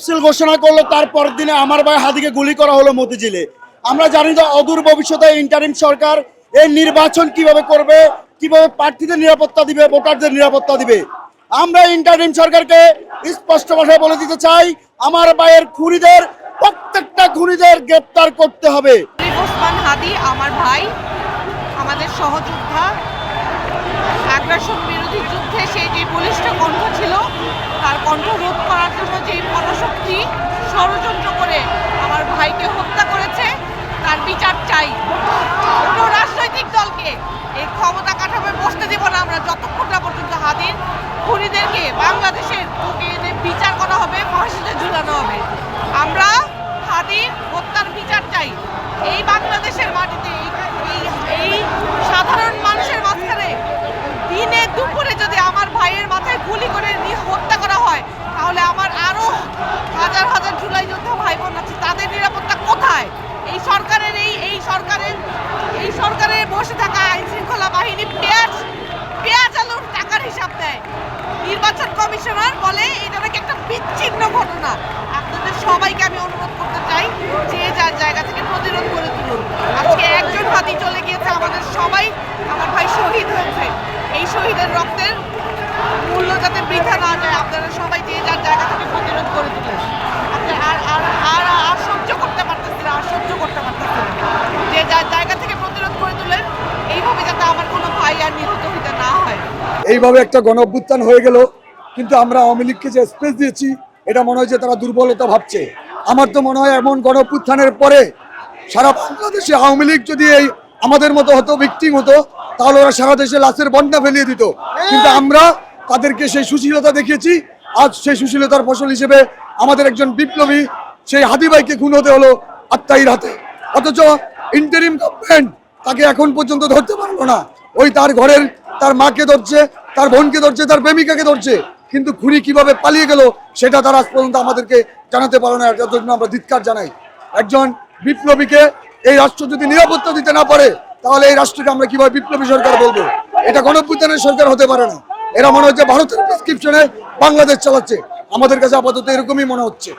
তফসিল ঘোষণা করলো, তারপর দিনে আমার ভাই হাদিকে গুলি করা হলো মতিঝিলে। আমরা জানি যে অদূর ভবিষ্যতে ইন্টারিম সরকার এই নির্বাচন কিভাবে করবে, কিভাবে প্রার্থীদের নিরাপত্তা দিবে, ভোটারদের নিরাপত্তা দিবে। আমরা ইন্টারিম সরকারকে স্পষ্ট ভাষায় বলে দিতে চাই, আমার ভাইয়ের খুনিদের, প্রত্যেকটা খুনিদের গ্রেপ্তার করতে হবে। ওসমান হাদি আমার ভাই, আমাদের সহযোদ্ধা। আগ্রাসন বিরোধী যুদ্ধে সেই যে বলিষ্ঠ কণ্ঠ ছিল, তার কণ্ঠ রোধ করার জন্য যে পরাশক্তি ষড়যন্ত্র করে আমার ভাইকে হত্যা করেছে, তার বিচার চাই। কোনো রাজনৈতিক দলকে এই ক্ষমতা কাঠামোয় বসতে দেব না আমরা, যতক্ষণ না পর্যন্ত হাদির খুনিদেরকে বাংলাদেশের বুকে এনে বিচার করা হবে, ফাঁসিতে ঝুলানো হবে। আমরা হাদির হত্যার বিচার চাই। এই বাংলাদেশের মাটিতে এই সাধারণ মানুষের মাঝখানে দিনে দুপুরে যদি আমার ভাইয়ের মাথায় গুলি করে হত্যা করা হয়, তাহলে আমার আরো হাজার হাজার জুলাই যোদ্ধা ভাই বোন আছে, তাদের নিরাপত্তা কোথায়? এই সরকারের বসে থাকা আইন শৃঙ্খলা বাহিনী পেঁয়াজ আলুর টাকার হিসাব দেয়। নির্বাচন কমিশনার বলে এটা নাকি একটা বিচ্ছিন্ন ঘটনা। আপনাদের সবাইকে আমি অনুরোধ করতে চাই, যে যার জায়গা থেকে প্রতিরোধ করে তুলুন। আজকে একজন হাতি চলে গিয়েছে, আমাদের সবাই, আমার ভাই শহীদ হয়েছে। এই শহীদের রক্তের মূল্য যাতে বৃথা না যায়, আপনারা সবাই যে যার জায়গা থেকে প্রতিরোধ করে তুলুন। আর সহ্য করতে পারতেছি না, যে যার জায়গা থেকে প্রতিরোধ করে তুলেন, এইভাবে যাতে আমার কোনো ভাই আর নিহত হতে না হয়। এইভাবে একটা গণ অভ্যুত্থান হয়ে গেল, কিন্তু আমরা আওয়ামী লীগকে যে স্পেস দিয়েছি, এটা মনে হয় যে তারা দুর্বলতা ভাবছে। আমার তো মনে হয় এমন গণ অভ্যুত্থানের পরে সারা বাংলাদেশে আওয়ামী লীগ যদি এই আমাদের মতো হতো, ভিকটিম হতো, তাহলে ওরা সারা দেশে লাশের বন্যা ফেলিয়ে দিত। কিন্তু আমরা তাদেরকে সেই সুশীলতা দেখিয়েছি। আজ সেই সুশীলতার ফসল হিসেবে আমাদের একজন বিপ্লবী সেই হাদি ভাইকে খুন হতে হলো আত্মাইর হাতে। অথচ ইন্টারিম গভর্নমেন্ট তাকে এখন পর্যন্ত ধরতে পারলো না। ওই তার ঘরের তার মাকে ধরছে, তার বোনকে ধরছে, তার প্রেমিকাকে ধরছে, কিন্তু খুনি কিভাবে পালিয়ে গেল সেটা তারা আজ পর্যন্ত আমাদেরকে জানাতে পারো না। এটার জন্য আমরা ধিক্কার জানাই। একজন বিপ্লবীকে এই রাষ্ট্র যদি নিরাপত্তা দিতে না পারে, তাহলে এই রাষ্ট্রকে আমরা কিভাবে বিপ্লবী সরকার বলবো? এটা গণঅভ্যুত্থানের সরকার হতে পারে না। এরা মনে হচ্ছে ভারতের প্রেসক্রিপশনে বাংলাদেশ চালাচ্ছে। আমাদের কাছে আপাতত এরকমই মনে হচ্ছে।